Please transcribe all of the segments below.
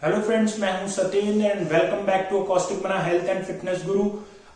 Hello friends, मैं हूं Satyen and welcome back to acoustic मना हेल्थ एंड फिटनेस गुरु।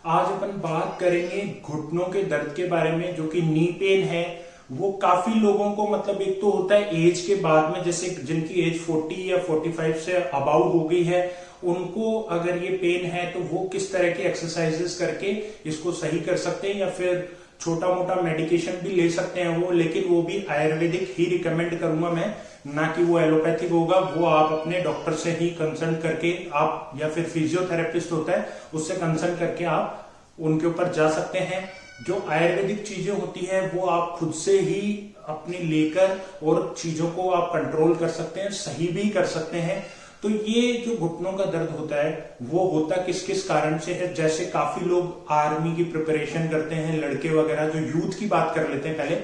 आज अपन बात करेंगे घुटनों के दर्द के बारे में, जो कि नी पेन है। वो काफी लोगों को मतलब एक तो होता है एज के बाद में, जैसे जिनकी एज 40 या 45 से अबाउ हो गई है, उनको अगर ये पेन है तो वो किस तरह के एक्सरसाइजेस करके इसको सही कर सकते हैं, या फिर छोटा मोटा मेडिकेशन भी ले सकते हैं वो, लेकिन वो भी आयुर्वेदिक ही रिकमेंड करूंगा मैं, ना कि वो एलोपैथिक होगा। वो आप अपने डॉक्टर से ही कंसल्ट करके आप, या फिर फिजियोथेरेपिस्ट होता है उससे कंसल्ट करके आप उनके ऊपर जा सकते हैं। जो आयुर्वेदिक चीजें होती है वो आप खुद से ही अपनी लेकर और चीजों को आप कंट्रोल कर सकते हैं, सही भी कर सकते हैं। तो ये जो घुटनों का दर्द होता है वो होता किस किस कारण से है। जैसे काफी लोग आर्मी की प्रिपरेशन करते हैं, लड़के वगैरह, जो यूथ की बात कर लेते हैं पहले,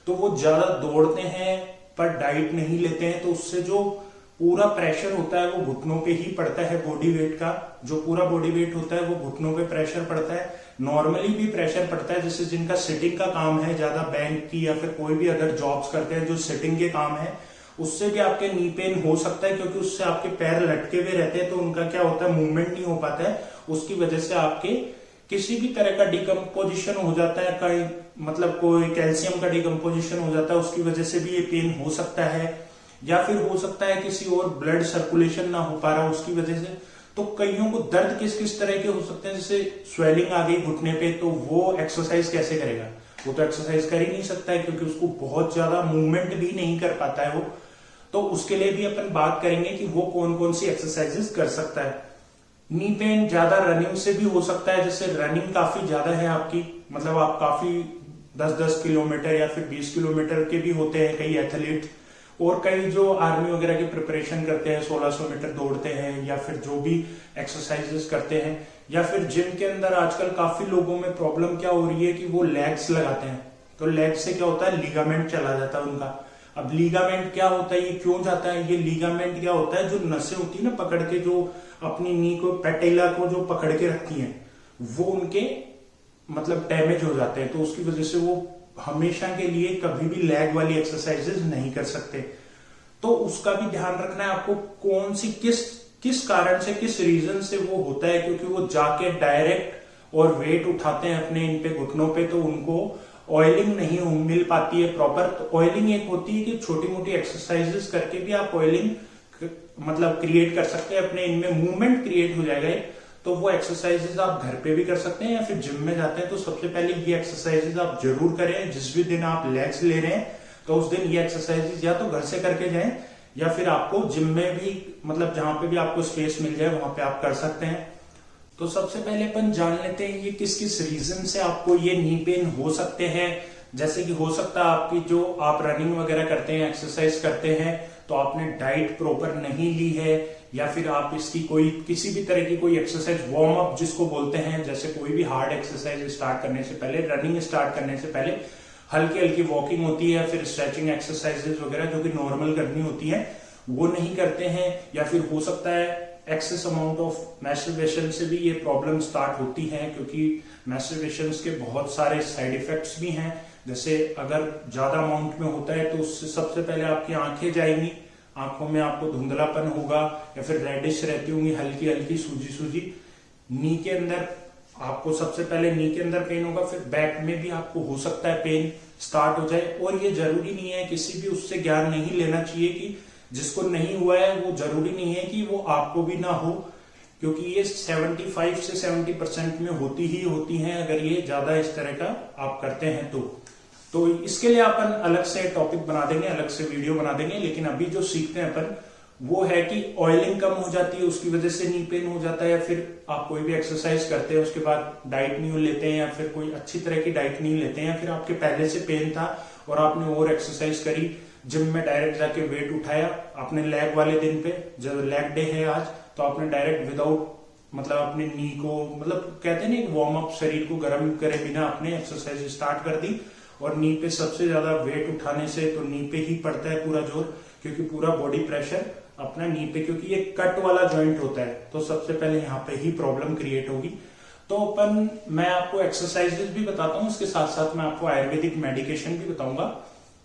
तो वो ज्यादा दौड़ते हैं पर डाइट नहीं लेते हैं, तो उससे जो पूरा प्रेशर होता है वो घुटनों पे ही पड़ता है। बॉडी वेट का जो पूरा बॉडी वेट होता है वो घुटनों पे प्रेशर पड़ता है। नॉर्मली भी प्रेशर पड़ता है, जैसे जिनका सिटिंग का काम है, ज्यादा बैंक की या फिर कोई भी अदर जॉब्स करते हैं जो सिटिंग के काम है, उससे भी आपके नी पेन हो सकता है, क्योंकि उससे आपके पैर लटके हुए रहते हैं, तो उनका क्या होता है, मूवमेंट नहीं हो पाता है। उसकी वजह से आपके किसी भी तरह का डिकम्पोजिशन हो जाता है, कहीं मतलब कोई कैल्शियम का डिकम्पोजिशन हो जाता है, उसकी वजह से भी ये पेन हो सकता है। या फिर हो सकता है किसी और ब्लड सर्कुलेशन ना हो पा रहा उसकी वजह से। तो कईयों को दर्द किस किस तरह के हो सकते हैं, जैसे स्वेलिंग आ गई घुटने पे, तो वो एक्सरसाइज कैसे करेगा? वो तो एक्सरसाइज कर ही नहीं सकता है, क्योंकि उसको बहुत ज्यादा मूवमेंट भी नहीं कर पाता है वो। तो उसके लिए भी अपन बात करेंगे कि वो कौन कौन सी एक्सरसाइजेस कर सकता है। नी पेन ज्यादा रनिंग से भी हो सकता है, जैसे रनिंग काफी ज्यादा है आपकी, मतलब आप काफी 10-10 किलोमीटर या फिर 20 किलोमीटर के भी होते हैं कई एथलीट, और कई जो आर्मी वगैरह की प्रिपरेशन करते हैं 1600 मीटर दौड़ते हैं, या फिर जो भी एक्सरसाइजेस करते हैं, या फिर जिम के अंदर आजकल काफी लोगों में प्रॉब्लम क्या हो रही है कि वो लेग्स लगाते हैं। तो लेग से क्या होता है, लिगामेंट चला जाता है उनका। अब लिगामेंट क्या होता है, ये क्यों जाता है? ये लिगामेंट क्या होता है, जो नसें होती है ना पकड़ के, जो अपनी नी को, पैटेला को जो पकड़ के रखती हैं, वो उनके मतलब डैमेज हो जाते हैं। तो उसकी वजह से वो हमेशा के लिए कभी भी लेग वाली एक्सरसाइजेज नहीं कर सकते। तो उसका भी ध्यान रखना है आपको, कौन सी किस कारण से, किस रीजन से वो होता है। क्योंकि वो जाके डायरेक्ट और वेट उठाते हैं अपने इन पे घुटनों पे, तो उनको ऑयलिंग नहीं मिल पाती है प्रॉपर। तो ऑयलिंग एक होती है कि छोटी मोटी एक्सरसाइजेस करके भी आप ऑयलिंग मतलब क्रिएट कर सकते हैं, अपने इनमें मूवमेंट क्रिएट हो जाएगा। तो वो एक्सरसाइजेस आप घर पे भी कर सकते हैं, या फिर जिम में जाते हैं तो सबसे पहले ये एक्सरसाइजेस आप जरूर करें। जिस भी दिन आप लेग्स ले रहे हैं तो उस दिन ये एक्सरसाइजेस या तो घर से करके जाएं, या फिर आपको जिम में भी, मतलब जहां पे भी आपको स्पेस मिल जाए वहां पे आप कर सकते हैं। तो सबसे पहले अपन जान लेते हैं ये किस किस रीजन से आपको ये नी पेन हो सकते हैं। जैसे कि हो सकता है आपकी जो आप रनिंग वगैरह करते हैं, एक्सरसाइज करते हैं, तो आपने डाइट प्रॉपर नहीं ली है, या फिर आप इसकी कोई किसी भी तरह की कोई एक्सरसाइज, वार्म अप जिसको बोलते हैं, जैसे कोई भी हार्ड एक्सरसाइज स्टार्ट करने से पहले, रनिंग स्टार्ट करने से पहले हल्की हल्की वॉकिंग होती है, फिर स्ट्रेचिंग एक्सरसाइजेज वगैरह जो कि नॉर्मल करनी होती है वो नहीं करते हैं। या फिर हो सकता है एक्सेस अमाउंट ऑफ मैस्टरबेशन से भी ये प्रॉब्लम स्टार्ट होती है, क्योंकि मैस्टरबेशन के बहुत सारे साइड इफेक्ट्स भी हैं। जैसे अगर ज्यादा अमाउंट में होता है तो उससे सबसे पहले आपकी आंखें जाएंगी, आंखों में आपको धुंधलापन होगा, या फिर रेडिश रहती होंगी, हल्की हल्की सूजी सूजी। नी के अंदर आपको सबसे पहले नी के अंदर पेन होगा, फिर बैक में भी आपको हो सकता है पेन स्टार्ट हो जाए। और ये जरूरी नहीं है, किसी भी उससे ज्ञान नहीं लेना चाहिए कि जिसको नहीं हुआ है वो जरूरी नहीं है कि वो आपको भी ना हो, क्योंकि ये 75 से 70% में होती ही होती हैं अगर ये ज्यादा इस तरह का आप करते हैं तो इसके लिए अपन अलग से टॉपिक बना देंगे, अलग से वीडियो बना देंगे। लेकिन अभी जो सीखते हैं अपन वो है कि ऑयलिंग कम हो जाती है, उसकी वजह से नी पेन हो जाता है, या फिर आप कोई भी एक्सरसाइज करते हैं उसके बाद डाइट नहीं लेते हैं, या फिर कोई अच्छी तरह की डाइट नहीं लेते हैं, या फिर आपके पहले से पेन था और आपने और एक्सरसाइज करी, जिम में डायरेक्ट जाके वेट उठाया आपने लेग वाले दिन पे, जब लेग डे है आज, तो आपने डायरेक्ट विदाउट मतलब अपने नी को, मतलब कहते हैं ना वार्म अप, शरीर को गर्म करे बिना आपने एक्सरसाइज स्टार्ट कर दी। और नी पे सबसे ज्यादा वेट उठाने से तो नी पे ही पड़ता है पूरा जोर, क्योंकि पूरा बॉडी प्रेशर अपना नी पे, क्योंकि ये कट वाला जॉइंट होता है, तो सबसे पहले यहाँ पे ही प्रॉब्लम क्रिएट होगी। तो मैं आपको एक्सरसाइजेस भी बताता हूँ, उसके साथ साथ मैं आपको आयुर्वेदिक मेडिकेशन भी बताऊंगा,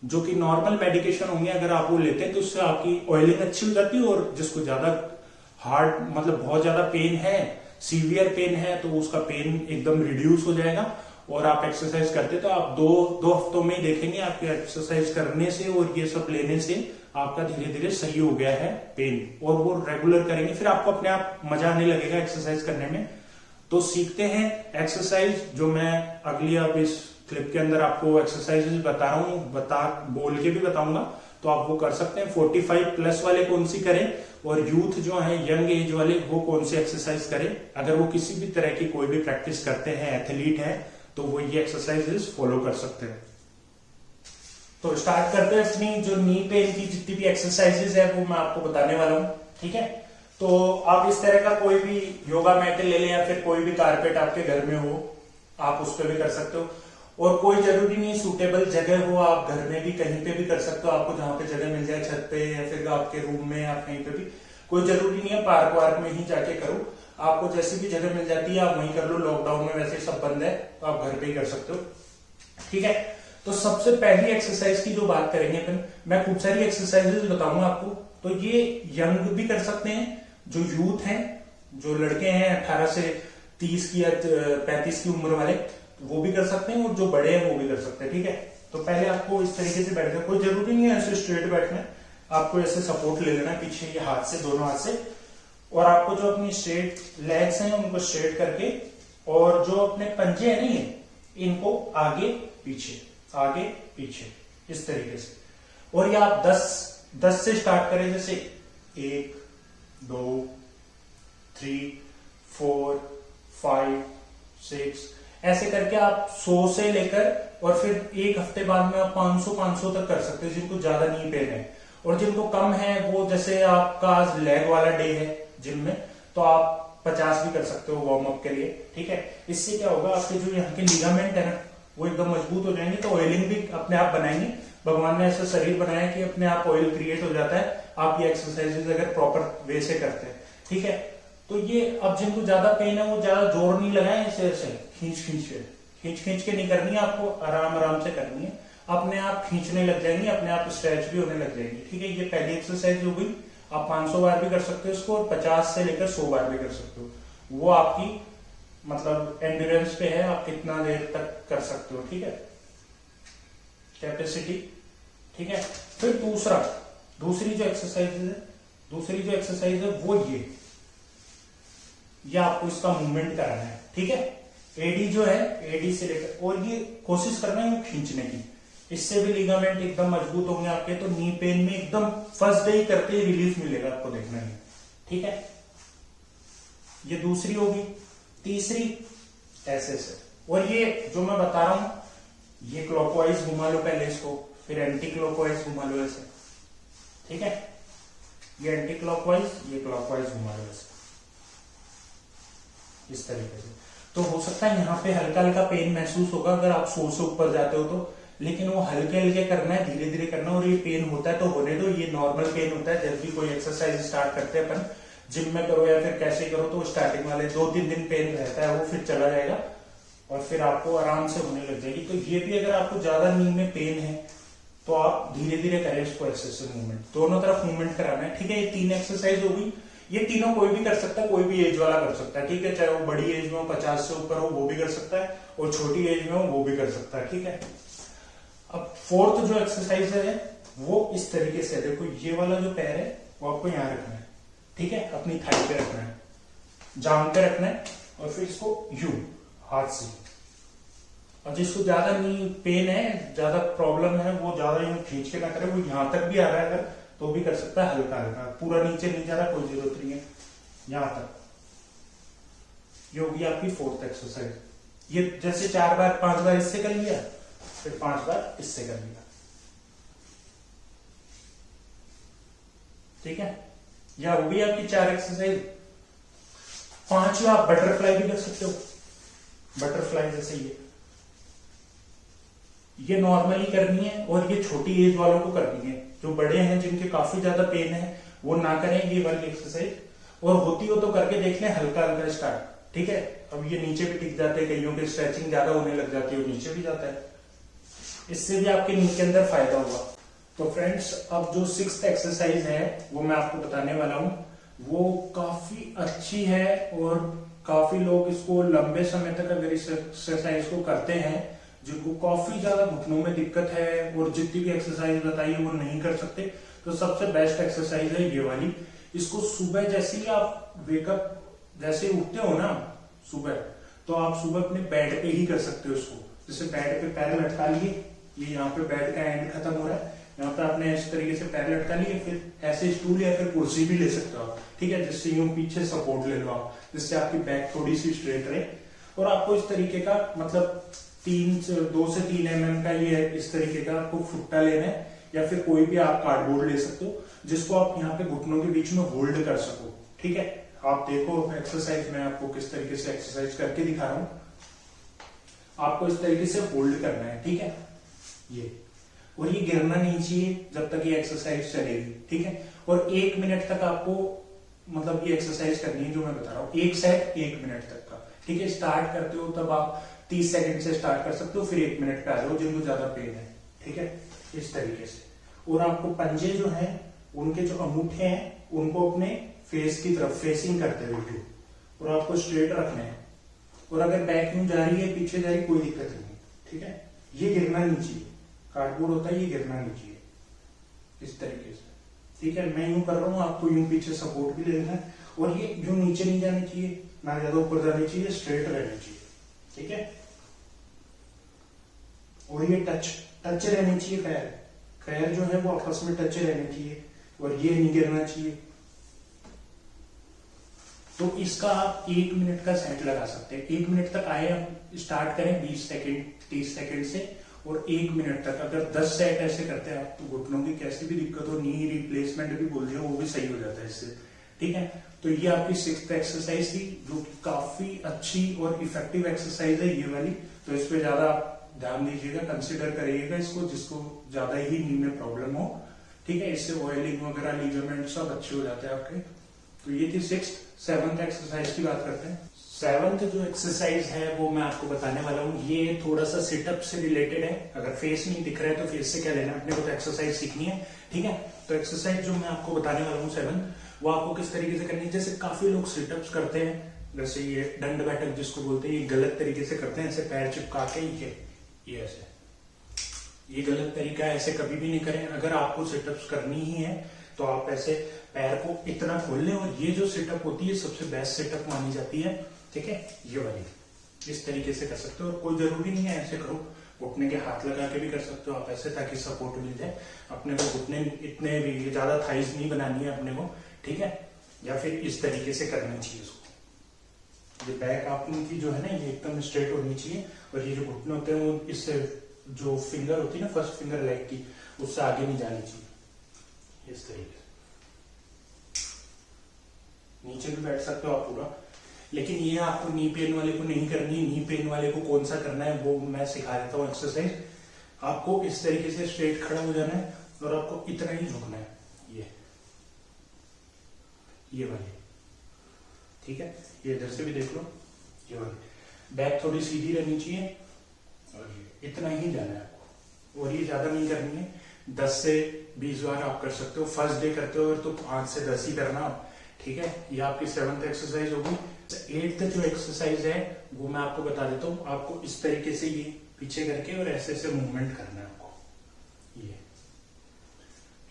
जो कि नॉर्मल मेडिकेशन होंगे, अगर आप वो लेते हैं तो उससे आपकी ऑयलिंग अच्छी हो जाती है। और जिसको ज्यादा हार्ड मतलब बहुत ज्यादा पेन है, सीवियर पेन है, तो उसका पेन एकदम रिड्यूस हो जाएगा। और आप एक्सरसाइज करते तो आप दो हफ्तों में ही देखेंगे आपके एक्सरसाइज करने से और ये सब लेने से आपका धीरे धीरे सही हो गया है पेन, और वो रेगुलर करेंगे फिर आपको अपने आप मजा आने लगेगा एक्सरसाइज करने में। तो सीखते हैं एक्सरसाइज, जो मैं अगली अब इस क्लिप के अंदर आपको एक्सरसाइजेस बता रहा हूँ, बोल के भी बताऊंगा, तो आप वो कर सकते हैं। 45 प्लस वाले कौन सी करें और यूथ जो है यंग एज वाले वो कौन सी एक्सरसाइज करें। अगर वो किसी भी तरह की कोई भी प्रैक्टिस करते हैं, एथलीट हैं, तो वो ये एक्सरसाइजेस फॉलो कर सकते हैं। तो स्टार्ट करते हैं अपनी जो नी पेन की जितनी भी एक्सरसाइजेस है वो मैं आपको बताने वाला हूँ, ठीक है। तो आप इस तरह का कोई भी योगा मैट ले लें या फिर कोई भी कारपेट आपके घर में हो, आप उस पर भी कर सकते हो। और कोई जरूरी नहीं सूटेबल जगह हो, आप घर में भी कहीं पे भी कर सकते हो, आपको जहां पे जगह मिल जाए, छत पे या फिर आपके रूम में या कहीं पे भी, कोई जरूरी नहीं है पार्क वार्क में ही जाके करो, आपको जैसी भी जगह मिल जाती है आप वहीं कर लो। लॉकडाउन में वैसे सब बंद है तो आप घर पे ही कर सकते हो, ठीक है। तो सबसे पहली एक्सरसाइज की जो बात करेंगे अपन, मैं खूब सारी एक्सरसाइजेस बताऊंगा आपको। तो ये यंग भी कर सकते हैं, जो यूथ हैं, जो लड़के हैं 18 से 30 की या 35 की उम्र वाले, वो भी कर सकते हैं, और जो बड़े हैं वो भी कर सकते हैं, ठीक है। तो पहले आपको इस तरीके से बैठना, कोई जरूरी नहीं है ऐसे स्ट्रेट बैठना है, आपको ऐसे सपोर्ट ले लेना पीछे ये हाथ से, दोनों हाथ से, और आपको जो अपनी स्ट्रेट लेग्स हैं उनको स्ट्रेट करके, और जो अपने पंजे हैं नहीं है इनको आगे पीछे आगे पीछे इस तरीके से। और ये आप 10 से स्टार्ट करें, जैसे 1 2 3 4 5 6 ऐसे करके आप 100 से लेकर, और फिर एक हफ्ते बाद में आप 500 तक कर सकते हो, जिनको ज्यादा नी पेन है। और जिनको कम है वो, जैसे आपका आज लेग वाला डे है जिम में, तो आप 50 भी कर सकते हो वार्म अप के लिए, ठीक है। इससे क्या होगा, आपके जो यहाँ के लिगामेंट है ना वो एकदम मजबूत हो जाएंगे, तो ऑयलिंग भी अपने आप बनाएंगे। भगवान ने ऐसा शरीर बनाया कि अपने आप ऑयल क्रिएट हो जाता है, आप ये एक्सरसाइजेज अगर प्रॉपर वे से करते हैं, ठीक है। तो ये अब जिनको ज्यादा पेन है वो ज्यादा जोर नहीं लगाए, ऐसे ऐसे खींच के नहीं करनी है, आपको आराम आराम से करनी है, अपने आप खींचने लग जाएंगी, अपने आप स्ट्रेच भी होने लग जाएंगी, ठीक है। ये पहली एक्सरसाइज हो गई, आप 500 बार भी कर सकते हो इसको, और 50 से लेकर 100 बार भी कर सकते हो, वो आपकी मतलब एंड्योरेंस पे है, आप कितना देर तक कर सकते हो, ठीक है, कैपेसिटी, ठीक है। फिर दूसरी जो एक्सरसाइज है वो ये आपको इसका मूवमेंट कराना है, ठीक है। एडी जो है, एडी से लेकर, और ये कोशिश करना है वो खींचने की, इससे भी लिगामेंट एकदम मजबूत होंगे आपके, तो नी पेन में एकदम फर्स्ट डे ही करते ही रिलीफ मिलेगा आपको, देखना है, ठीक है। ये दूसरी होगी। तीसरी ऐसे, और ये जो मैं बता रहा हूं ये क्लॉकवाइज घुमा लो पहले इसको, फिर एंटी क्लॉकवाइज घुमा लो ऐसे, ठीक है। ये एंटी क्लॉकवाइज, ये क्लॉकवाइज घुमा लो ऐसे, इस तरीके से। तो हो सकता है यहाँ पे हल्का हल्का पेन महसूस होगा अगर आप 100 से ऊपर जाते हो तो, लेकिन वो हल्के हल्के करना है, धीरे धीरे करना, और ये पेन होता है तो होने दो, ये नॉर्मल पेन होता है। जब भी कोई एक्सरसाइज स्टार्ट करते हैं अपन, जिम में करो या फिर कैसे करो, तो स्टार्टिंग वाले 2-3 दिन पेन रहता है, वो फिर चला जाएगा और फिर आपको आराम से होने लग जाएगी। तो ये भी अगर आपको ज्यादा नी में पेन है तो आप धीरे धीरे करें इसको, ऐसे मूवमेंट, दोनों तरफ मूवमेंट कराना है, ठीक है। ये 3 एक्सरसाइज हो गई, ये तीनों कोई भी कर सकता है, कोई भी एज वाला कर सकता है, ठीक है। चाहे वो बड़ी एज में हो, 50 से ऊपर हो, वो भी कर सकता है, और छोटी एज में हो वो भी कर सकता है, ठीक है। अब 4th जो एक्सरसाइज है वो इस तरीके से, देखो ये वाला जो पैर है वो आपको यहाँ रखना है, ठीक है, अपनी थाई पे रखना है, जांग पे रखना है, और फिर इसको यूं हाथ से। और जिसको ज्यादा नी पेन है, ज्यादा प्रॉब्लम है, वो ज्यादा यूं खींच के ना करे, वो यहां तक भी आ रहा है अगर तो भी कर सकता है, हल्का हल्का, पूरा नीचे नहीं जा रहा, कोई जरूरत नहीं है, यहां तक। ये होगी आपकी 4th एक्सरसाइज। ये जैसे 4 बार 5 बार इससे कर लिया, फिर 5 बार इससे कर लिया, ठीक है। यह होगी आपकी 4 एक्सरसाइज। 5 आप बटरफ्लाई भी कर सकते हो, बटरफ्लाई जैसे ये नॉर्मली करनी है, और ये छोटी एज वालों को करनी है। जो बड़े हैं जिनके काफी ज्यादा पेन है वो ना करें ये वाली एक्सरसाइज, और होती हो तो करके देख लें, हल्का हल्का स्टार्ट, ठीक है। अब ये नीचे भी टिक जाते हैं, कईयों के स्ट्रेचिंग ज्यादा होने लग जाती है, नीचे भी जाता है, इससे भी आपके नी के अंदर फायदा होगा। तो फ्रेंड्स अब जो 6th एक्सरसाइज है वो मैं आपको बताने वाला हूं। वो काफी अच्छी है और काफी लोग इसको लंबे समय तक अगर इस एक्सरसाइज को करते हैं, जिनको काफी ज्यादा घुटनों में दिक्कत है और जितनी भी एक्सरसाइज बताइए वो नहीं कर सकते, तो सबसे बेस्ट एक्सरसाइज है ये वाली। इसको सुबह जैसे ही आप वेकअप जैसे उठते हो ना सुबह, तो आप सुबह अपने बेड पे ही कर सकते हो इसको। जैसे बेड पे पैर लटका लिए, ये यहाँ पे बेड का एंड खत्म हो रहा है, यहाँ पे आपने इस तरीके से पैर लटका लिए, फिर ऐसे स्टूल या फिर कुर्सी भी ले सकते हो आप, ठीक है, जिससे यूं पीछे सपोर्ट ले लो आप, जिससे आपकी बैक थोड़ी सी स्ट्रेट रहे। और आपको इस तरीके का मतलब 2 से 3 mm का ये इस तरीके का आपको फुट्टा लेना है, या फिर कोई भी आप कार्डबोर्ड ले सकते हो जिसको आप यहाँ पे घुटनों के बीच में होल्ड कर सको, ठीक है। आप देखो एक्सरसाइज में आपको किस तरीके से एक्सरसाइज करके दिखा रहा हूं। आपको इस तरीके से होल्ड करना है, ठीक है, ये, और ये गिरना नहीं चाहिए जब तक ये एक्सरसाइज चलेगी, ठीक है। और 1 मिनट तक आपको मतलब ये एक्सरसाइज करनी है जो मैं बता रहा हूँ, 1 सेट 1 मिनट तक का, ठीक है। स्टार्ट करते हो तब आप 30 सेकंड से स्टार्ट कर सकते हो, फिर 1 मिनट पे आ जाओ जिनको ज्यादा पेन है, ठीक है, इस तरीके से। और आपको पंजे जो है उनके जो अंगूठे हैं उनको अपने फेस की तरफ फेसिंग करते हुए और आपको स्ट्रेट रखना है। और अगर बैक यूं जा रही है पीछे जा रही है कोई दिक्कत नहीं, ठीक है। ये गिरना नहीं चाहिए, कार्डबोर्ड होता है ये गिरना नहीं चाहिए, इस तरीके से, ठीक है। मैं यूं कर रहा हूं, आपको यूं पीछे सपोर्ट भी लेना है, और ये यूं नीचे नहीं जानी चाहिए ना ज्यादा ऊपर जानी चाहिए, स्ट्रेट रहनी चाहिए, ठीक है। और ये टच रहनी चाहिए, पैर जो है वो आपस में टच रहनी चाहिए, और ये नहीं गिरना चाहिए। तो इसका आप 1 मिनट का सेट लगा सकते हैं। 1 मिनट तक आए आप स्टार्ट करें 20 सेकंड 30 सेकंड से, और 1 मिनट तक अगर 10 सेट ऐसे करते हैं आप, तो घुटनों की कैसी भी दिक्कत हो, नी रिप्लेसमेंट भी बोल दिया, वो भी सही हो जाता है इससे, ठीक है। तो ये आपकी 6th एक्सरसाइज थी, जो कि काफी अच्छी और इफेक्टिव एक्सरसाइज है ये वाली। तो इस पे ज्यादा ध्यान दीजिएगा, कंसिडर करिएगा इसको, जिसको ज्यादा ही नी में प्रॉब्लम हो, ठीक है। इससे ऑयलिंग वगैरह लिगामेंट सब अच्छे हो जाते हैं आपके। तो ये थी 6th। 7th एक्सरसाइज की बात करते हैं। 7th जो एक्सरसाइज है वो मैं आपको बताने वाला हूँ, ये थोड़ा सा सिटअप से रिलेटेड है। अगर फेस नहीं दिख रहा है तो फेस से क्या लेना, अपने को तो एक्सरसाइज सीखनी है, ठीक है। तो एक्सरसाइज जो मैं आपको बताने वाला हूँ 7, वो आपको किस तरीके से करनी है। जैसे काफी लोग सिटअप्स करते हैं, जैसे ये दंड बैठक जिसको बोलते हैं, ये गलत तरीके से करते हैं, ऐसे पैर चिपका के ये ऐसे, ये गलत तरीका है, ऐसे कभी भी नहीं करें। अगर आपको सिटअप्स करनी ही है तो आप ऐसे पैर को इतना खोल लें, और ये जो सिटअप होती है सबसे बेस्ट सिटअप मानी जाती है, ठीक है, ये वाली। इस तरीके से कर सकते हो, और कोई जरूरी नहीं है ऐसे करो, घुटने के हाथ लगा के भी कर सकते हो आप ऐसे, ताकि सपोर्ट मिल जाए। अपने को घुटने इतने भी ज्यादा थाइज नहीं बनानी है अपने को, ठीक है। या फिर इस तरीके से करना चाहिए उसको। ये बैक आपकी जो है ना ये एकदम स्ट्रेट होनी चाहिए, और ये जो घुटने होते हैं वो इससे जो फिंगर होती है ना, फर्स्ट फिंगर लेग की, उससे आगे नहीं जानी चाहिए, इस तरीके से। नीचे भी बैठ सकते हो आप पूरा, लेकिन ये आपको नी पेन वाले को नहीं करनी है। नी पेन वाले को कौन सा करना है वो मैं सिखा देता हूँ एक्सरसाइज। आपको इस तरीके से स्ट्रेट खड़ा हो जाना है, और आपको इतना ही झुकना है, ये वाली, ठीक है। ये इधर से भी देख लो, ये वाली बैक थोड़ी सीधी रहनी चाहिए, और ये इतना ही जाना है आपको, और ये ज्यादा नहीं करनी है। 10 से 20 बार आप कर सकते हो। फर्स्ट डे करते हो तो 5 से 10 ही करना, ठीक है। ये आपकी 7th एक्सरसाइज होगी। 8th जो एक्सरसाइज है वो मैं आपको बता देता हूँ। आपको इस तरीके से ये पीछे करके और ऐसे ऐसे मूवमेंट करना है आपको। ये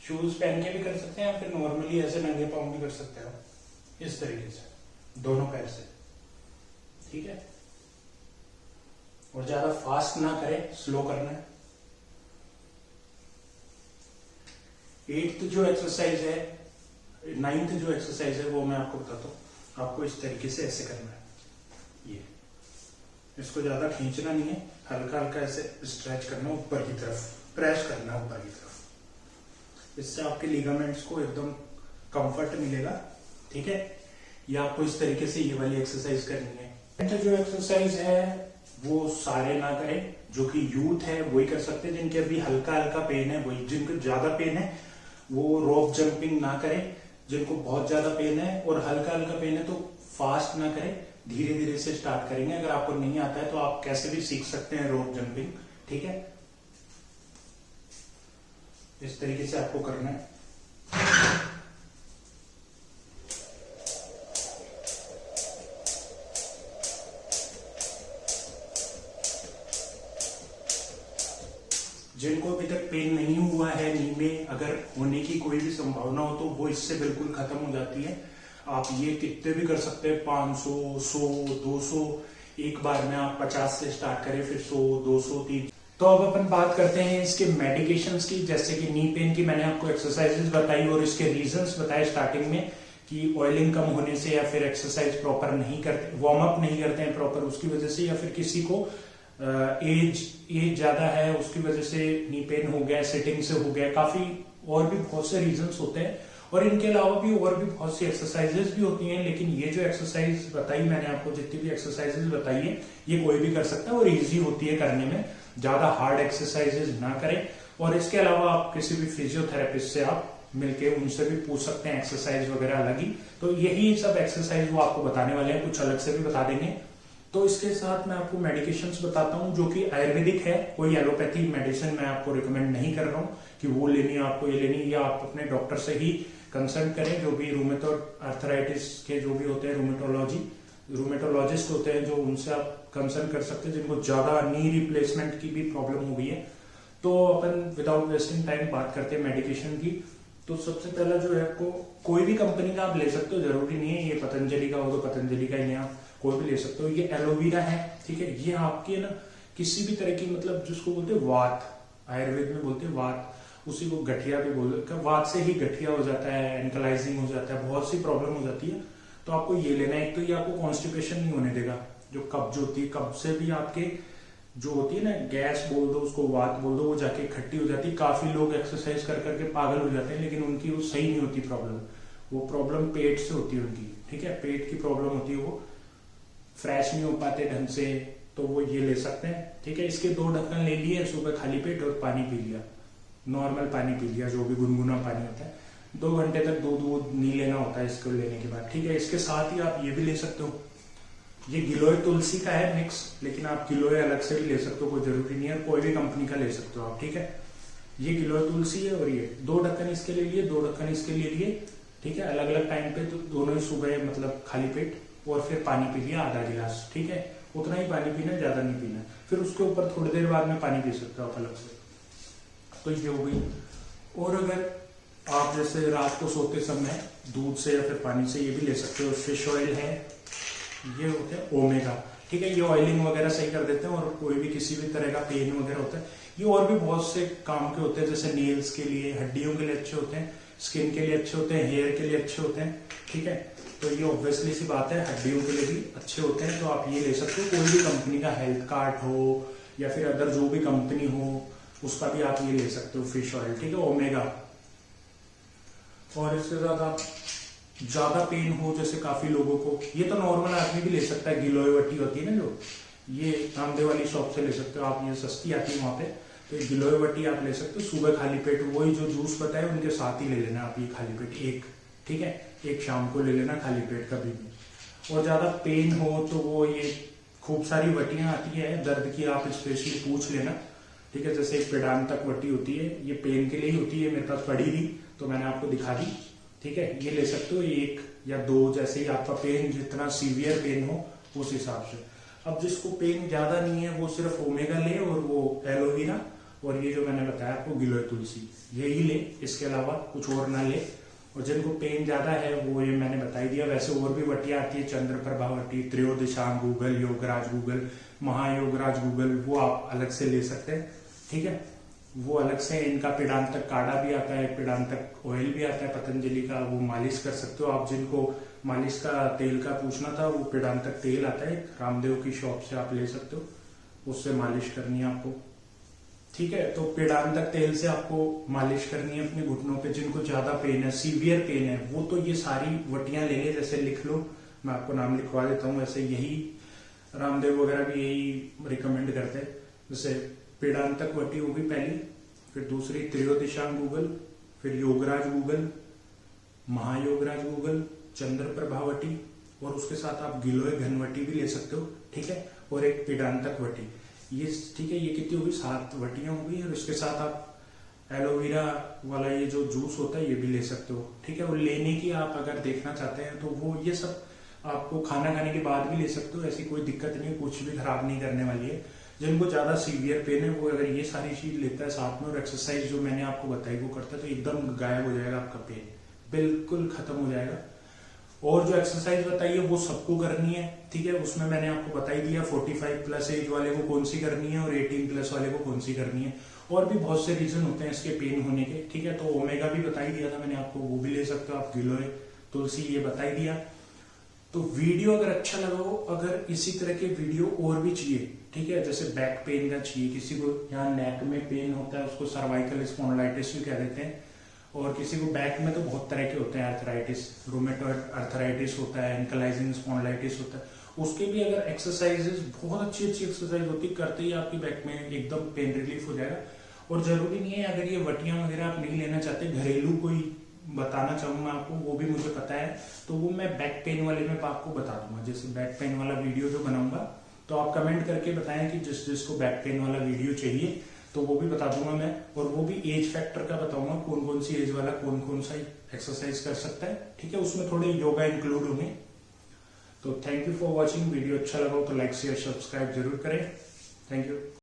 शूज पहन के भी कर सकते हैं, या फिर नॉर्मली ऐसे नंगे पाँव भी कर सकते हो, इस तरीके से दोनों पैर से, ठीक है। और ज्यादा फास्ट ना करें, स्लो करना है। 8th जो एक्सरसाइज है, 9th जो एक्सरसाइज है वो मैं आपको बताता हूँ। आपको इस तरीके से ऐसे करना है, ये इसको ज्यादा खींचना नहीं है, हल्का हल्का ऐसे स्ट्रेच करना ऊपर की तरफ, प्रेस करना ऊपर की तरफ। इससे आपके लिगामेंट्स को एकदम कंफर्ट मिलेगा, ठीक है। ये आपको इस तरीके से ये वाली एक्सरसाइज करनी है। जो एक्सरसाइज है वो सारे ना करें, जो कि यूथ है वही कर सकते हैं, जिनके अभी हल्का हल्का पेन है वही, जिनको ज्यादा पेन है वो रोप जंपिंग ना करें। जिनको बहुत ज्यादा पेन है और हल्का हल्का पेन है तो फास्ट ना करें, धीरे धीरे से स्टार्ट करेंगे। अगर आपको नहीं आता है तो आप कैसे भी सीख सकते हैं रोप जंपिंग, ठीक है। इस तरीके से आपको करना है। जिनको अभी तक पेन नहीं हुआ है नी में, अगर होने की कोई भी संभावना हो तो वो इससे बिल्कुल खत्म हो जाती है। आप ये कितने भी कर सकते हैं, 500, 100, 200, एक बार में आप 50 से स्टार्ट करें, फिर 100, 200, 300। तो अब अपन बात करते हैं इसके मेडिकेशंस की। जैसे कि नी पेन की मैंने आपको एक्सरसाइजेस बताई और इसके रीजंस बताए स्टार्टिंग में कि ऑयलिंग कम होने से, या फिर एक्सरसाइज प्रॉपर नहीं करते, वार्म अप नहीं करते हैं प्रॉपर, उसकी वजह से, या फिर किसी को एज ज्यादा है उसकी वजह से नी पेन हो गया, सिटिंग से हो गया, काफी और भी बहुत से रीजंस होते हैं। और इनके अलावा भी और भी बहुत सी एक्सरसाइजेस भी होती हैं, लेकिन ये जो एक्सरसाइज बताई मैंने आपको, जितनी भी एक्सरसाइजेस बताई है, ये कोई भी कर सकता है और इजी होती है करने में। ज्यादा हार्ड एक्सरसाइजेस ना करें। और इसके अलावा आप किसी भी फिजियोथेरेपिस्ट से आप मिलके उनसे भी पूछ सकते हैं एक्सरसाइज वगैरह अलग ही। तो यही सब एक्सरसाइज वो आपको बताने वाले हैं, कुछ अलग से भी बता देंगे। तो इसके साथ मैं आपको मेडिकेशंस बताता हूं जो कि आयुर्वेदिक है, कोई एलोपैथी मेडिसिन मैं आपको रिकमेंड नहीं कर रहा हूं कि वो लेनी है आपको, ये लेनी है, या आप अपने डॉक्टर से ही कंसल्ट करें। जो भी रूमेटॉइड आर्थराइटिस के जो भी होते हैं रूमेटोलॉजिस्ट होते हैं, जो उनसे आप कंसल्ट कर सकते हैं, जिनको ज्यादा नी रिप्लेसमेंट की भी प्रॉब्लम हो गई है। तो अपन विदाउट वेस्टिंग टाइम बात करते हैं मेडिकेशन की। तो सबसे पहला जो है, आपको कोई भी कंपनी का आप ले सकते हो, जरूरी नहीं है ये पतंजलि का हो तो पतंजलि का ही, आप कोई भी ले सकते हो। ये एलोवेरा है, ठीक है। ये आपके ना किसी भी तरह की, मतलब जिसको बोलते हैं वात, आयुर्वेद में बोलते हैं वात, उसी को गठिया भी बोलते हैं। वात से ही गठिया हो जाता है, एनकलाइजिंग हो जाता है, बहुत सी प्रॉब्लम हो जाती है। तो आपको ये लेना है। एक तो ये आपको कॉन्स्टिपेशन नहीं होने देगा, जो कब्ज होती है, कब्ज से भी आपके जो होती है ना, गैस बोल दो उसको, वात बोल दो, वो जाके इकट्ठी हो जाती है। काफी लोग एक्सरसाइज कर करके पागल हो जाते हैं, लेकिन उनकी वो सही नहीं होती प्रॉब्लम। वो प्रॉब्लम पेट से होती है उनकी, ठीक है, पेट की प्रॉब्लम होती है, वो फ्रेश नहीं हो पाते ढंग से। तो वो ये ले सकते हैं, ठीक है। इसके 2 ढक्कन ले लिए, सुबह खाली पेट और पानी पी लिया, नॉर्मल पानी पी लिया, जो भी गुनगुना पानी होता है। 2 घंटे तक दूध नहीं लेना होता है इसको लेने के बाद, ठीक है। इसके साथ ही आप ये भी ले सकते हो, ये गिलोय तुलसी का है मिक्स, लेकिन आप गिलोय अलग से भी ले सकते हो, कोई जरूरी नहीं है, कोई भी कंपनी का ले सकते हो आप, ठीक है। ये गिलोय तुलसी है, और ये 2 ढक्कन इसके ले लिए, 2 ढक्कन इसके ले लिए, ठीक है, अलग अलग टाइम पे। तो दोनों ही सुबह, मतलब खाली पेट, और फिर पानी पी लिया आधा गिलास, ठीक है। उतना ही पानी पीना, ज्यादा नहीं पीना। फिर उसके ऊपर थोड़ी देर बाद में पानी पी सकते हो आप अलग से। तो ये हो गई। और अगर आप जैसे रात को सोते समय दूध से या फिर पानी से ये भी ले सकते हो। फिश ऑयल है, ये होते हैं ओमेगा, ठीक है। ये ऑयलिंग वगैरह सही कर देते हैं, और कोई भी किसी भी तरह का पेन वगैरह होता है, ये और भी बहुत से काम के होते हैं, जैसे नेल्स के लिए, हड्डियों के लिए अच्छे होते हैं, स्किन के लिए अच्छे होते हैं, हेयर के लिए अच्छे होते हैं, ठीक है। तो ये ऑब्वियसली सी बात है, हड्डियों के लिए भी अच्छे होते हैं। तो आप ये ले सकते हो, कोई भी कंपनी का, हेल्थ कार्ड हो या फिर अदर जो भी कंपनी हो, उसका भी आप ये ले सकते हो, फिश ऑयल, ठीक है, ओमेगा। और इसके साथ आप ज्यादा पेन हो, जैसे काफी लोगों को, ये तो नॉर्मल आदमी भी ले सकता है, गिलोयवटी होती है ना जो, ये रामदेव वाली शॉप से ले सकते हो आप, ये सस्ती आती है वहां पे। तो ये गिलोयवटी आप ले सकते हो सुबह खाली पेट, वही जो जूस बताए उनके साथ ही ले लेना आप, ये खाली पेट एक, ठीक है, एक शाम को ले लेना खाली पेट कभी भी। और ज्यादा पेन हो तो वो ये खूब सारी वटियां आती है दर्द की, आप स्पेशली पूछ लेना, ठीक है। जैसे एक पेडांतक वटी होती है, ये पेन के लिए ही होती है, मेरे पास पड़ी थी तो मैंने आपको दिखा दी, ठीक है। ये ले सकते हो 1 या 2, जैसे ही आपका पेन, जितना सीवियर पेन हो उस हिसाब से। अब जिसको पेन ज्यादा नहीं है वो सिर्फ ओमेगा ले, और वो एलोवेरा, और ये जो मैंने बताया आपको गिलोय तुलसी, यही ले, इसके अलावा कुछ और ना ले। और जिनको पेन ज्यादा है वो ये मैंने बता ही दिया। वैसे और भी वटियां आती है, चंद्रप्रभा वटी, त्रयोदशांग गूगल, योगराज गूगल, महायोगराज गूगल, वो आप अलग से ले सकते हैं, ठीक है। वो अलग से, इनका पेडांतक काढ़ा भी आता है, पेडांतक ऑयल भी आता है पतंजलि का, वो मालिश कर सकते हो आप। जिनको मालिश का तेल का पूछना था, वो पेडांतक तेल आता है रामदेव की शॉप से, आप ले सकते हो, उससे मालिश करनी है आपको, ठीक है। तो पेडांतक तेल से आपको मालिश करनी है अपने घुटनों पे। जिनको ज्यादा पेन है, सीवियर पेन है, वो तो ये सारी वटियां ले ले, जैसे लिख लो, मैं आपको नाम लिखवा देता हूँ। ऐसे यही रामदेव वगैरह भी यही रिकमेंड करते हैं। जैसे पेडांतक वटी होगी पहली, फिर दूसरी त्रयोदशांग गूगल, फिर योगराज गूगल, महायोगराज गूगल, चंद्रप्रभा वटी, और उसके साथ आप गिलोय घनवटी भी ले सकते हो, ठीक है। और एक पेडांतक वटी, ये, ठीक है। ये कितनी होगी, 7 वटियां होगी। और इसके साथ आप एलोवेरा वाला ये जो जूस होता है ये भी ले सकते हो, ठीक है। और लेने की आप अगर देखना चाहते हैं तो वो ये सब आपको खाना खाने के बाद भी ले सकते हो, ऐसी कोई दिक्कत नहीं, कुछ भी खराब नहीं करने वाली है। जिनको ज्यादा सीवियर पेन है वो अगर ये सारी चीज लेता है साथ में और एक्सरसाइज जो मैंने आपको बताई वो करता है तो एकदम गायब हो जाएगा आपका पेन, बिल्कुल खत्म हो जाएगा। और जो एक्सरसाइज बताई है वो सबको करनी है, ठीक है। उसमें मैंने आपको बता ही दिया 45 प्लस एज वाले को कौन सी करनी है और 18 प्लस वाले को कौन सी करनी है। और भी बहुत से रीजन होते हैं इसके पेन होने के, ठीक है। तो ओमेगा भी बता ही दिया था मैंने आपको, वो भी ले सकते हो आप, गिलोय, तुलसी, ये बता ही दिया। तो वीडियो अगर अच्छा लगा हो, अगर इसी तरह के वीडियो और भी चाहिए, ठीक है, जैसे बैक पेन का चाहिए, किसी को यहाँ नेक में पेन होता है उसको सर्वाइकल स्पॉन्डिलाइटिस भी कह देते हैं, और किसी को बैक में तो बहुत तरह के होते हैं, अर्थराइटिस, रूमेटॉइड अर्थराइटिस होता है, एंकलाइजिंग स्पॉन्डिलाइटिस होता है, उसके भी अगर एक्सरसाइजेस बहुत अच्छी अच्छी एक्सरसाइज होती करते ही आपकी बैक में एकदम पेन रिलीफ हो जाएगा। और जरूरी नहीं है अगर ये वटियां वगैरह आप नहीं लेना चाहते, घरेलू कोई बताना चाहूंगा आपको, वो भी मुझे पता है, तो वो मैं बैक पेन वाले में आपको बता दूंगा। जैसे बैक पेन वाला वीडियो जो बनाऊंगा तो आप कमेंट करके बताएं कि जिसको बैक पेन वाला वीडियो चाहिए तो वो भी बता दूंगा मैं। और वो भी एज फैक्टर का बताऊंगा, कौन कौन सी एज वाला कौन कौन सा एक्सरसाइज कर सकता है, ठीक है। उसमें थोड़े योगा इंक्लूड होंगे। तो thank you for watching. Video अच्छा लगा हो तो लाइक शेयर सब्सक्राइब जरूर करें। Thank you.